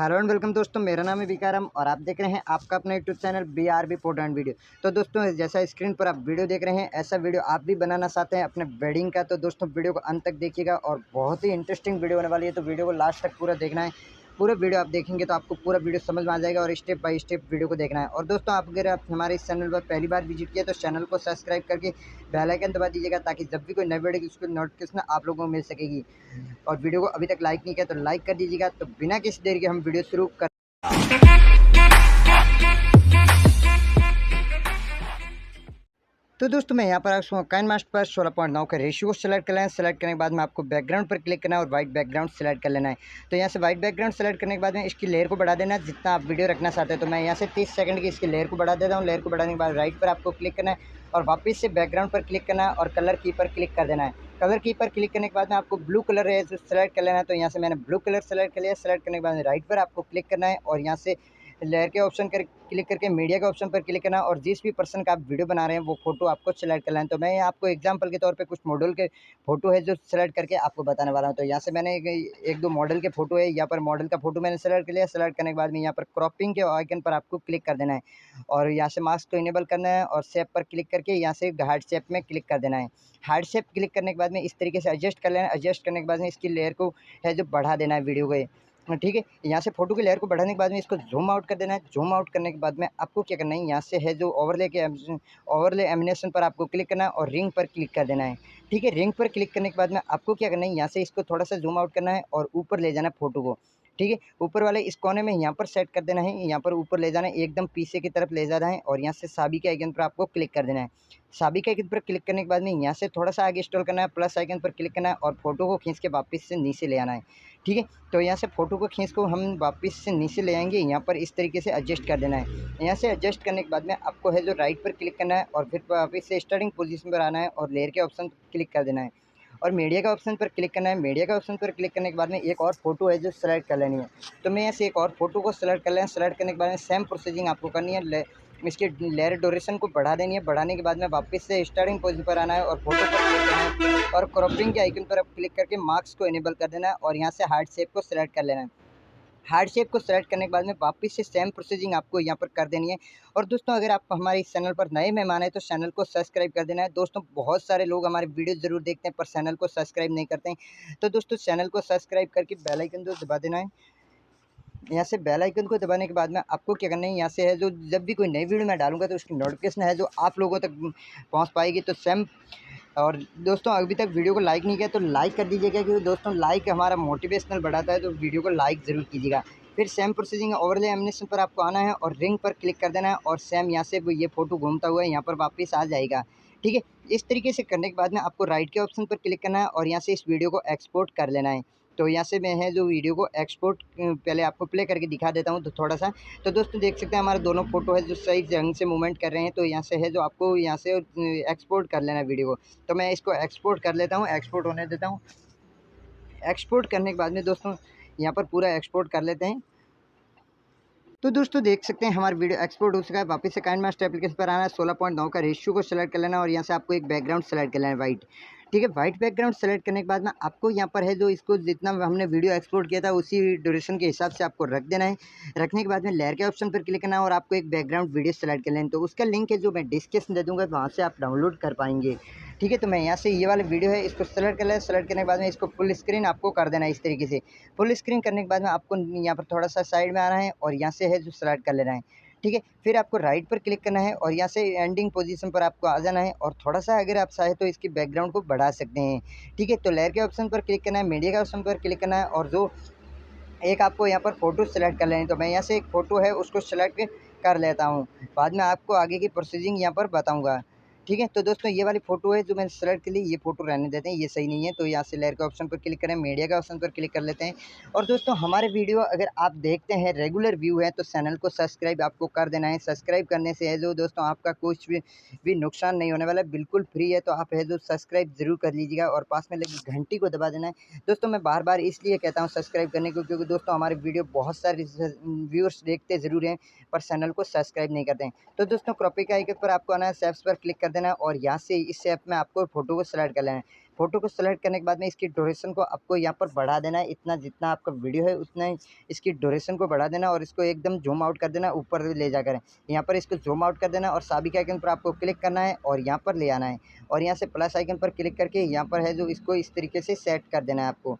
Hello and welcome दोस्तों, मेरा नाम है B.R.B और आप देख रहे हैं आपका अपना YouTube channel B.R.B photo and video. तो दोस्तों, जैसा स्क्रीन पर आप वीडियो देख रहे हैं, ऐसा वीडियो आप भी बनाना चाहते हैं अपने वेडिंग का, तो दोस्तों वीडियो को अंत तक देखिएगा और बहुत ही इंटरेस्टिंग वीडियो होने वाली है। तो वीडियो को लास्ट तक पूरा देखना है। पूरा वीडियो आप देखेंगे तो आपको पूरा वीडियो समझ में आ जाएगा और स्टेप बाय स्टेप वीडियो को देखना है। और दोस्तों, आप अगर आप हमारे इस चैनल पर पहली बार विजिट किया तो चैनल को सब्सक्राइब करके बेल आइकन दबा दीजिएगा, ताकि जब भी कोई नई वीडियो की उसकी नोटिफिकेशन आप लोगों को मिल सकेगी। और वीडियो को अभी तक लाइक नहीं किया तो लाइक कर दीजिएगा। तो बिना किसी देर के हम वीडियो शुरू कर। तो दोस्तों, मैं यहाँ पर आपको काइनमास्टर पर 16.9 का रेशियो को सेलेक्ट कर लेना है। सेलेक्ट करने के बाद में आपको बैकग्राउंड पर क्लिक करना है और वाइट बैकग्राउंड सेलेक्ट कर लेना है। तो यहाँ से वाइट बैकग्राउंड सेलेक्ट करने के बाद में इसकी लेयर को बढ़ा देना है जितना आप वीडियो रखना चाहते हैं। तो मैं यहाँ से 30 सेकंड की इसकी लेयर को बढ़ा देता हूँ। लेयर को बढ़ाने के बाद राइट पर आपको क्लिक करना है और वापस से बैकग्राउंड पर क्लिक करना है और कलर की पर क्लिक कर देना है। कलर की पर क्लिक करने के बाद में आपको ब्लू कलर है जो सेलेक्ट कर लेना है। तो यहाँ से मैंने ब्लू कलर सेलेक्ट कर लिया। सेलेक्ट करने के बाद राइट पर आपको क्लिक करना है और यहाँ से लेयर के ऑप्शन कर क्लिक करके मीडिया के ऑप्शन पर क्लिक करना और जिस भी पर्सन का आप वीडियो बना रहे हैं वो फोटो आपको सेलेक्ट करना है। तो मैं आपको एग्जांपल के तौर पे कुछ मॉडल के फोटो है जो सेलेक्ट करके आपको बताने वाला हूं। तो यहाँ से मैंने एक दो मॉडल के फोटो है, यहाँ पर मॉडल का फोटो मैंने सेलेक्ट कर लिया। सेलेक्ट करने के बाद में यहाँ पर क्रॉपिंग के आइकन पर आपको क्लिक कर देना है और यहाँ से मास्क को इनेबल करना है और शेप पर क्लिक करके यहाँ से हार्ड शेप में क्लिक कर देना है। हार्ड शेप क्लिक करने के बाद में इस तरीके से एडजस्ट कर लेना है। एडजस्ट करने के बाद में इसकी लेयर को है जो बढ़ा देना है वीडियो को, ठीक है। यहाँ से फोटो की लेयर को बढ़ाने के बाद में इसको जूम आउट कर देना है। जूम आउट करने के बाद में आपको क्या करना है, यहाँ से है जो ओवरले एमिनेशन पर आपको क्लिक करना है और रिंग पर क्लिक कर देना है, ठीक है। रिंग पर क्लिक करने के बाद में आपको क्या करना है, यहाँ से इसको थोड़ा सा जूम आउट करना है और ऊपर ले जाना है फोटो को, ठीक है। ऊपर वाले इस कोने में यहाँ पर सेट कर देना है, यहाँ पर ऊपर ले जाना है, एकदम पीछे की तरफ ले जाना है और यहाँ से साबी के आइकन पर आपको क्लिक कर देना है। साबी के आइकन पर क्लिक करने के बाद में यहाँ से थोड़ा सा आगे स्क्रॉल करना है, प्लस आइकन पर क्लिक करना है और फोटो को खींच के वापस से नीचे ले आना है, ठीक है। तो यहाँ से फोटो को खींच को हम वापस से नीचे ले आएंगे, यहाँ पर इस तरीके से एडजस्ट कर देना है। यहाँ से एडजस्ट करने के बाद में आपको है जो राइट पर क्लिक करना है और फिर वापस से स्टार्टिंग पोजीशन पर आना है और लेयर के ऑप्शन पर क्लिक कर देना है और मीडिया का ऑप्शन पर क्लिक करना है। मीडिया का ऑप्शन पर क्लिक करने के बाद में एक और फोटो है जो सेलेक्ट कर लेनी है। तो मैं यहाँ से एक और फोटो को सेलेक्ट कर लें। सेलेक्ट करने के बाद में सेम प्रोसीजिंग आपको करनी है। इसकी लेयर ड्यूरेशन को बढ़ा देनी है। बढ़ाने के बाद में वापस से स्टार्टिंग पोजीशन पर आना है और फोटो पर क्लिक करना है और क्रॉपिंग के आइकन पर क्लिक करके मार्क्स को इनेबल कर देना है और यहाँ से हार्ड शेप को सेलेक्ट कर लेना है। हार्ड शेप को सेलेक्ट करने के बाद में वापस से सेम प्रोसीजिंग आपको यहाँ पर कर देनी है। और दोस्तों, अगर आप हमारे इस चैनल पर नए मेहमान हैं तो चैनल को सब्सक्राइब कर देना है। दोस्तों, बहुत सारे लोग हमारे वीडियो ज़रूर देखते हैं पर चैनल को सब्सक्राइब नहीं करते हैं। तो दोस्तों, चैनल को सब्सक्राइब करके बेल आइकन को दबा देना है। यहाँ से बेल आइकन को दबाने के बाद में आपको क्या करना है, यहाँ से है जो जब भी कोई नई वीडियो मैं डालूंगा तो उसकी नोटिफिकेशन है जो आप लोगों तक पहुँच पाएगी। तो सेम। और दोस्तों, अभी तक वीडियो को लाइक नहीं किया तो लाइक कर दीजिएगा, क्योंकि दोस्तों लाइक हमारा मोटिवेशनल बढ़ाता है। तो वीडियो को लाइक ज़रूर कीजिएगा। फिर सेम प्रोसीजिंग ओवरले एमिनेशन पर आपको आना है और रिंग पर क्लिक कर देना है और सेम यहाँ से ये फोटो घूमता हुआ यहाँ पर वापस आ जाएगा, ठीक है। इस तरीके से करने के बाद में आपको राइट के ऑप्शन पर क्लिक करना है और यहाँ से इस वीडियो को एक्सपोर्ट कर लेना है। तो यहाँ से मैं है जो वीडियो को एक्सपोर्ट पहले आपको प्ले करके दिखा देता हूँ तो थोड़ा सा। तो दोस्तों, देख सकते हैं हमारे दोनों फोटो है जो सही ढंग से मूवमेंट कर रहे हैं। तो यहाँ से है जो आपको यहाँ से एक्सपोर्ट कर लेना है वीडियो को। तो मैं इसको एक्सपोर्ट कर लेता हूँ, एक्सपोर्ट होने देता हूँ। एक्सपोर्ट करने के बाद में दोस्तों यहाँ पर पूरा एक्सपोर्ट कर लेते हैं। तो दोस्तों, देख सकते हैं हमारा वीडियो एक्सपोर्ट हो चुका है। वापस से काइनमास्टर एप्लीकेशन पर आना है, 16.9 का रेशियो को सेलेक्ट कर लेना और यहाँ से आपको एक बैकग्राउंड सेलेक्ट कर लेना है वाइट, ठीक है। वाइट बैकग्राउंड सेलेक्ट करने के बाद में आपको यहाँ पर है जो इसको जितना हमने वीडियो एक्सपोर्ट किया था उसी ड्यूरेशन के हिसाब से आपको रख देना है। रखने के बाद में लेयर के ऑप्शन पर क्लिक करना है और आपको एक बैकग्राउंड वीडियो सेलेक्ट कर लेना है। तो उसका लिंक है जो मैं डिस्क्रिप्शन दे दूँगा, वहाँ से आप डाउनलोड कर पाएंगे, ठीक है। तो मैं यहाँ से ये वाला वीडियो है इसको सेलेक्ट कर लें। सेलेक्ट करने के बाद में इसको फुल स्क्रीन आपको कर देना है इस तरीके से। फुल स्क्रीन करने के बाद में आपको यहाँ पर थोड़ा सा साइड में आना है और यहाँ से है जो सेलेक्ट कर लेना है, ठीक है। फिर आपको राइट पर क्लिक करना है और यहाँ से एंडिंग पोजीशन पर आपको आ जाना है और थोड़ा सा अगर आप चाहे तो इसकी बैकग्राउंड को बढ़ा सकते हैं, ठीक है। तो लेयर के ऑप्शन पर क्लिक करना है, मीडिया के ऑप्शन पर क्लिक करना है और जो एक आपको यहाँ पर फ़ोटो सेलेक्ट कर लेनी। तो मैं यहाँ से एक फ़ोटो है उसको सेलेक्ट कर लेता हूँ, बाद में आपको आगे की प्रोसीजिंग यहाँ पर बताऊँगा, ठीक है। तो दोस्तों, ये वाली फ़ोटो है जो मैंने सेलेक्ट कर ली, ये फ़ोटो रहने देते हैं, ये सही नहीं है। तो यहाँ से लेयर के ऑप्शन पर क्लिक करें, मीडिया के ऑप्शन पर क्लिक कर लेते हैं। और दोस्तों, हमारे वीडियो अगर आप देखते हैं रेगुलर व्यू है तो चैनल को सब्सक्राइब आपको कर देना है। सब्सक्राइब करने से है जो दोस्तों आपका कुछ भी नुकसान नहीं होने वाला, बिल्कुल फ्री है। तो आप है जो सब्सक्राइब ज़रूर कर लीजिएगा और पास में लगी घंटी को दबा देना है। दोस्तों, मैं बार बार इसलिए कहता हूँ सब्सक्राइब करने को, क्योंकि दोस्तों हमारे वीडियो बहुत सारे व्यूअर्स देखते ज़रूर हैं पर चैनल को सब्सक्राइब नहीं करते हैं। तो दोस्तों, क्रॉपिंग के आइकन पर आपको आना है, शेप्स पर क्लिक कर देना है और यहाँ से इस शेप में आपको फोटो को सेलेक्ट कर लेना है। फ़ोटो को सेलेक्ट करने के बाद में इसकी ड्यूरेशन को आपको यहाँ पर बढ़ा देना है, इतना जितना आपका वीडियो है उतना ही इसकी ड्यूरेशन को बढ़ा देना और इसको एकदम ज़ूम आउट कर देना, ऊपर ले जाकर यहाँ पर इसको ज़ूम आउट कर देना और सभी के आइकन पर आपको क्लिक करना है और यहाँ पर ले आना है और यहाँ से प्लस आइकन पर क्लिक करके यहाँ पर है जो इसको इस तरीके से सेट कर देना है आपको।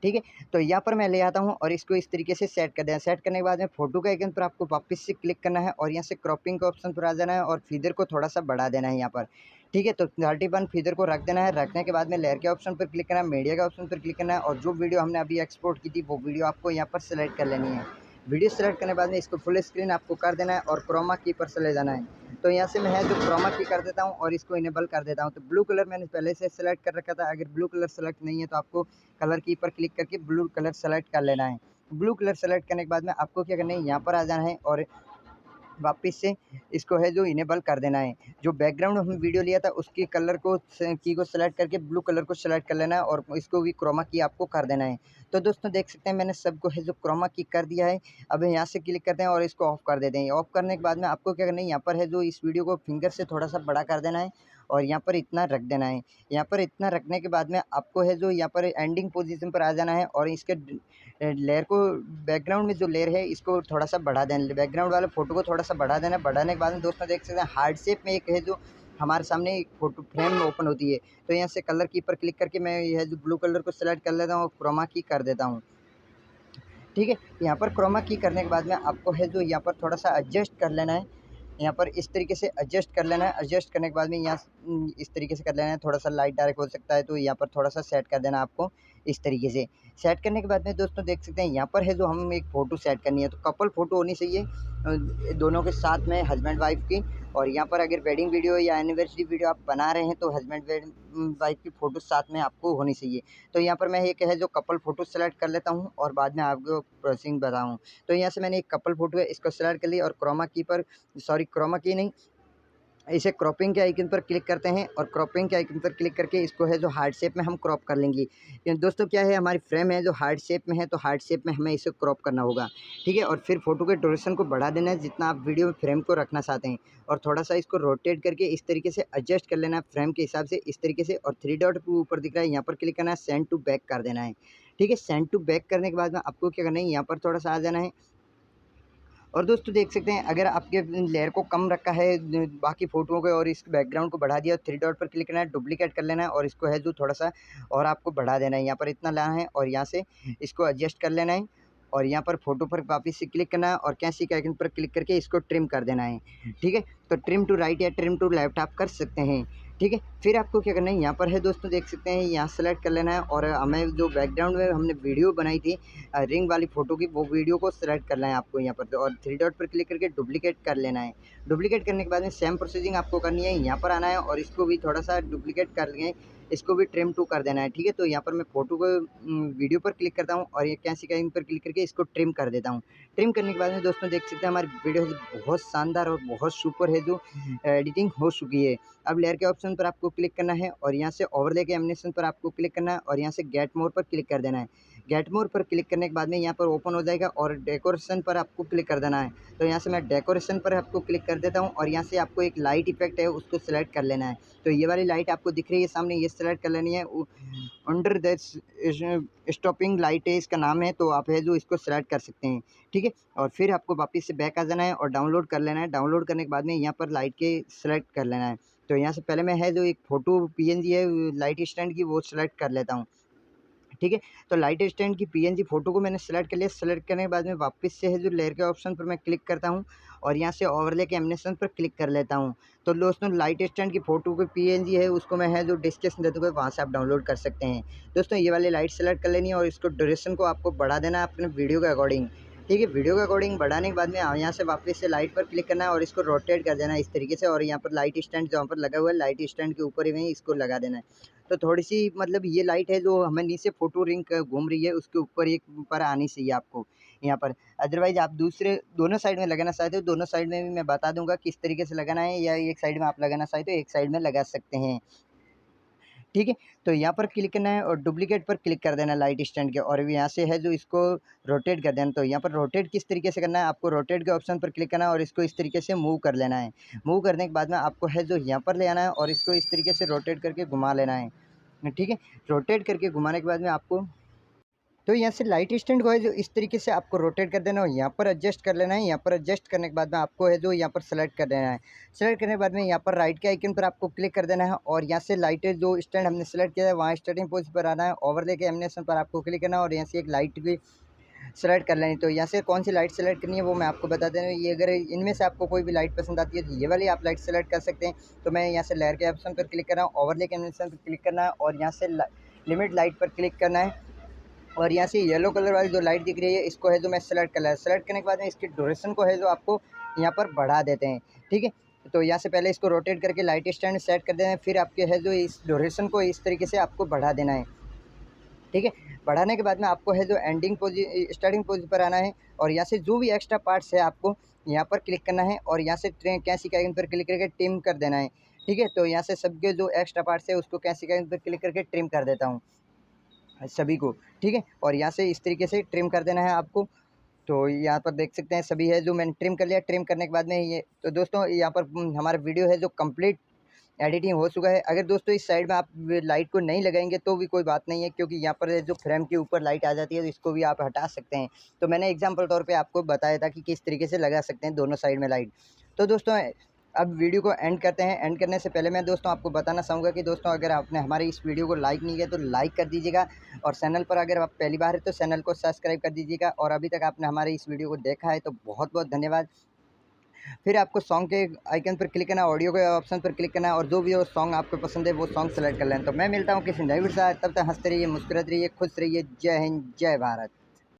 ठीक है, तो यहाँ पर मैं ले आता हूँ और इसको इस तरीके से सेट कर देना। सेट करने के बाद में फ़ोटो के आइकन पर आपको वापस से क्लिक करना है और यहाँ से क्रॉपिंग के ऑप्शन पर आ जाना है और फीदर को थोड़ा-सा बढ़ा देना है यहाँ पर। ठीक है, तो 31 फीदर को रख देना है। रखने के बाद में लेयर के ऑप्शन पर क्लिक करना है, मीडिया के ऑप्शन पर क्लिक करना है और जो वीडियो हमने अभी एक्सपोर्ट की थी वो वीडियो आपको यहाँ पर सेलेक्ट कर लेनी है। वीडियो सेलेक्ट करने के बाद में इसको फुल स्क्रीन आपको कर देना है और क्रोमा की पर चले जाना है। तो यहाँ से मैं है जो क्रोमा की कर देता हूँ और इसको इनेबल कर देता हूँ। तो ब्लू कलर मैंने पहले से सेलेक्ट कर रखा था, अगर ब्लू कलर सेलेक्ट नहीं है तो आपको कलर की पर क्लिक करके ब्लू कलर सेलेक्ट कर लेना है। ब्लू कलर सेलेक्ट करने के बाद में आपको क्या करना है, यहाँ पर आ जाना है और वापस से इसको है जो इनेबल कर देना है। जो बैकग्राउंड हमने वीडियो लिया था उसकी कलर को की को सेलेक्ट करके ब्लू कलर को सेलेक्ट कर लेना है और इसको भी क्रोमा की आपको कर देना है। तो दोस्तों देख सकते हैं मैंने सबको है जो क्रोमा की कर दिया है। अब यहाँ से क्लिक करते हैं और इसको ऑफ कर देते हैं। ऑफ करने के बाद में आपको क्या करना है, यहाँ पर है जो इस वीडियो को फिंगर से थोड़ा सा बड़ा कर देना है और यहाँ पर इतना रख देना है। यहाँ पर इतना रखने के बाद में आपको है जो यहाँ पर एंडिंग पोजीशन पर आ जाना है और इसके लेयर को बैकग्राउंड में जो लेयर है इसको थोड़ा सा बढ़ा देना, बैकग्राउंड वाले फ़ोटो को थोड़ा सा बढ़ा देना। बढ़ाने के बाद में दोस्तों देख सकते हैं हार्ड शेप में एक है जो हमारे सामने एक फ़ोटो फ्रेम ओपन होती है। तो यहाँ से कलर की पर क्लिक करके मैं यह जो ब्लू कलर को सेलेक्ट कर लेता हूँ और क्रोमा की कर देता हूँ। ठीक है, यहाँ पर क्रोमा की करने के बाद में आपको है जो यहाँ पर थोड़ा सा एडजस्ट कर लेना है। यहाँ पर इस तरीके से एडजस्ट कर लेना है। एडजस्ट करने के बाद में यहाँ इस तरीके से कर लेना है। थोड़ा-सा लाइट डार्क हो सकता है तो यहाँ पर थोड़ा-सा सेट कर देना आपको इस तरीके से। सेट करने के बाद में दोस्तों देख सकते हैं यहाँ पर है जो हम एक फ़ोटो सेट करनी है, तो कपल फ़ोटो होनी चाहिए दोनों के साथ में हस्बैंड वाइफ़ की। और यहाँ पर अगर वेडिंग वीडियो या एनिवर्सरी वीडियो आप बना रहे हैं तो हस्बैंड वाइफ़ की फ़ोटो साथ में आपको होनी चाहिए। तो यहाँ पर मैं एक है जो कपल फ़ोटो सेलेक्ट कर लेता हूँ और बाद में आपको प्रोसीडिंग बताऊँ। तो यहाँ से मैंने एक कपल फ़ोटो है इसको सेलेक्ट कर लिया और क्रोमा की पर क्रोमा की नहीं, इसे क्रॉपिंग के आइकन पर क्लिक करते हैं और क्रॉपिंग के आइकन पर क्लिक करके इसको है जो हार्ड शेप में हम क्रॉप कर लेंगे। दोस्तों क्या है, हमारी फ्रेम है जो हार्ड शेप में है तो हार्ड शेप में हमें इसे क्रॉप करना होगा। ठीक है, और फिर फ़ोटो के ड्यूरेशन को बढ़ा देना है जितना आप वीडियो में फ्रेम को रखना चाहते हैं और थोड़ा-सा इसको रोटेट करके इस तरीके से एडजस्ट कर लेना है फ्रेम के हिसाब से इस तरीके से और 3 डॉट के ऊपर दिख रहा है यहाँ पर क्लिक करना है, सेंड टू बैक कर देना है। ठीक है, सेंड टू बैक करने के बाद में आपको क्या करना है, यहाँ पर थोड़ा-सा आ जाना है और दोस्तों देख सकते हैं अगर आपके लेयर को कम रखा है बाकी फ़ोटोओं को और इस बैकग्राउंड को बढ़ा दिया, 3 डॉट पर क्लिक करना है, डुप्लीकेट कर लेना है और इसको है जो थोड़ा-सा और आपको बढ़ा देना है। यहाँ पर इतना लाना है और यहाँ से इसको एडजस्ट कर लेना है और यहाँ पर फ़ोटो पर वापस से क्लिक करना है और कैंची के आइकन पर क्लिक करके इसको ट्रिम कर देना है। ठीक है, तो ट्रिम टू राइट या ट्रिम टू लेफ्ट आप कर सकते हैं। ठीक है, फिर आपको क्या करना है, यहाँ पर है दोस्तों देख सकते हैं यहाँ सेलेक्ट कर लेना है और हमें जो बैकग्राउंड में हमने वीडियो बनाई थी रिंग वाली फ़ोटो की, वो वीडियो को सेलेक्ट करना है आपको यहाँ पर और 3 डॉट पर क्लिक करके डुप्लीकेट कर लेना है। डुप्लीकेट करने के बाद में सेम प्रोसीजिंग आपको करनी है, यहाँ पर आना है और इसको भी थोड़ा-सा डुप्लीकेट कर लें, इसको भी ट्रिम टू कर देना है। ठीक है, तो यहाँ पर मैं फ़ोटो को वीडियो पर क्लिक करता हूँ और ये कैंची का इन पर क्लिक करके इसको ट्रिम कर देता हूँ। ट्रिम करने के बाद में दोस्तों देख सकते हैं हमारी वीडियो बहुत शानदार और बहुत सुपर है जो एडिटिंग हो चुकी है। अब लेयर के ऑप्शन पर आपको क्लिक करना है और यहाँ से ओवरले के एनिमेशन पर आपको क्लिक करना है और यहाँ से गेट मोर पर क्लिक कर देना है। गेट मोर पर क्लिक करने के बाद में यहाँ पर ओपन हो जाएगा और डेकोरेशन पर आपको क्लिक कर देना है। तो यहाँ से मैं डेकोरेशन पर आपको क्लिक कर देता हूँ और यहाँ से आपको एक लाइट इफेक्ट है उसको सेलेक्ट कर लेना है। तो ये वाली लाइट आपको दिख रही है सामने, ये सेलेक्ट कर लेनी है। अंडर द स्टॉपिंग लाइट है इसका नाम है, तो आप है जो इसको सेलेक्ट कर सकते हैं। ठीक है, और फिर आपको वापस से बैक आ जाना है और डाउनलोड कर लेना है। डाउनलोड करने के बाद में यहाँ पर लाइट के सेलेक्ट कर लेना है। तो यहाँ से पहले मैं है जो एक फ़ोटो पीएनजी है लाइट स्टैंड की वो सेलेक्ट कर लेता हूँ। ठीक है, तो लाइट स्टैंड की पीएनजी फ़ोटो को मैंने सेलेक्ट कर लिया। सेलेक्ट करने के बाद में वापस से है जो लेयर के ऑप्शन पर मैं क्लिक करता हूँ और यहाँ से ओवरले के एनिमेशन पर क्लिक कर लेता हूँ। तो दोस्तों लाइट स्टैंड की फ़ोटो की पीएनजी है उसको मैं है जो डिस्क्रिप्शन दे दूँगा, वहाँ से आप डाउनलोड कर सकते हैं। दोस्तों ये वाली लाइट सेलेक्ट कर लेनी है और इसको ड्यूरेशन को आपको बढ़ा देना है अपने वीडियो के अकॉर्डिंग। ठीक है, वीडियो के अकॉर्डिंग बढ़ाने के बाद में यहाँ से वापस से लाइट पर क्लिक करना है और इसको रोटेट कर देना है इस तरीके से और यहाँ पर लाइट स्टैंड जहाँ पर लगा हुआ है लाइट स्टैंड के ऊपर ही में इसको लगा देना है। तो थोड़ी-सी मतलब ये लाइट है जो हमें नीचे फ़ोटो रिंग घूम रही है उसके ऊपर एक ऊपर आनी चाहिए आपको यहाँ पर। अदरवाइज़ आप दूसरे दोनों साइड में लगाना चाहते हो, दोनों साइड में भी मैं बता दूँगा किस तरीके से लगाना है या एक साइड में आप लगाना चाहते हो, एक साइड में लगा सकते हैं। ठीक है, तो यहाँ पर क्लिक करना है और डुप्लीकेट पर क्लिक कर देना है लाइट स्टैंड के और यहाँ से है जो इसको रोटेट कर देना। तो यहाँ पर रोटेट किस तरीके से करना है, आपको रोटेट के ऑप्शन पर क्लिक करना है और इसको इस तरीके से मूव कर लेना है। मूव करने के बाद में आपको है जो यहाँ पर ले आना है और इसको इस तरीके से रोटेट करके घुमा लेना है। ठीक है। रोटेट करके घुमाने के बाद में आपको तो यहाँ से लाइट स्टैंड को है जो इस तरीके से आपको रोटेट कर देना है, यहाँ पर एडजस्ट कर लेना है। यहाँ पर एडजस्ट करने के बाद में आपको है जो यहाँ पर सेलेक्ट कर देना है। सेलेक्ट करने के बाद में यहाँ पर राइट के आइकन पर आपको क्लिक कर देना है और यहाँ से लाइट जो स्टैंड हमने सेलेक्ट किया है वहाँ स्टार्टिंग पोज पर आना है। ओवरले के एनिमेशन पर आपको क्लिक करना है और यहाँ से एक लाइट भी सेलेक्ट कर लेनी। तो यहाँ से कौन सी लाइट सेलेक्ट करनी है वो मैं आपको बता देना। ये अगर इनमें से आपको कोई भी लाइट पसंद आती है तो ये वाली आप लाइट सेलेक्ट कर सकते हैं। तो मैं यहाँ से लेयर के ऑप्शन पर क्लिक कर रहा हूँ, ओवरले के एनिमेशन पर क्लिक करना है और यहाँ से लिमिट लाइट पर क्लिक करना है और यहाँ से येलो कलर वाली जो लाइट दिख रही है इसको है जो मैं सेलेक्ट कर लिया। सेलेक्ट करने के बाद में इसकी ड्यूरेशन को है जो आपको यहाँ पर बढ़ा देते हैं। ठीक है, तो यहाँ से पहले इसको रोटेट करके लाइट स्टैंड सेट कर देना है, फिर आपके है जो इस ड्यूरेशन को इस तरीके से आपको बढ़ा देना है। ठीक है, बढ़ाने के बाद में आपको है जो एंडिंग स्टार्टिंग पोज पर आना है और यहाँ से जो भी एक्स्ट्रा पार्ट्स है आपको यहाँ पर क्लिक करना है और यहाँ से कैंची के आइकन पर क्लिक करके ट्रिम कर देना है। ठीक है, तो यहाँ से सबके जो एक्स्ट्रा पार्ट्स है उसको कैंची के आइकन पर क्लिक करके ट्रिम कर देता हूँ सभी को। ठीक है, और यहाँ से इस तरीके से ट्रिम कर देना है आपको। तो यहाँ पर देख सकते हैं सभी है जो मैंने ट्रिम कर लिया। ट्रिम करने के बाद में ये तो दोस्तों यहाँ पर हमारा वीडियो है जो कंप्लीट एडिटिंग हो चुका है। अगर दोस्तों इस साइड में आप लाइट को नहीं लगाएंगे तो भी कोई बात नहीं है, क्योंकि यहाँ पर जो फ्रेम के ऊपर लाइट आ जाती है तो इसको भी आप हटा सकते हैं। तो मैंने एग्जाम्पल तौर पे आपको बताया था कि किस तरीके से लगा सकते हैं दोनों साइड में लाइट। तो दोस्तों अब वीडियो को एंड करते हैं। एंड करने से पहले मैं दोस्तों आपको बताना चाहूँगा कि दोस्तों अगर आपने हमारे इस वीडियो को लाइक नहीं किया तो लाइक कर दीजिएगा और चैनल पर अगर आप पहली बार है तो चैनल को सब्सक्राइब कर दीजिएगा और अभी तक आपने हमारे इस वीडियो को देखा है तो बहुत बहुत धन्यवाद। फिर आपको सॉन्ग के आइकन पर क्लिक करना, ऑडियो के ऑप्शन पर क्लिक करना और जो भी वो सॉन्ग आपको पसंद है वो सॉन्ग सेलेक्ट कर लेना। तो मैं मिलता हूँ किसी नई वीडियो से, तब तक हंसते रहिए, मुस्कुराते रहिए, खुश रहिए। जय हिंद, जय भारत।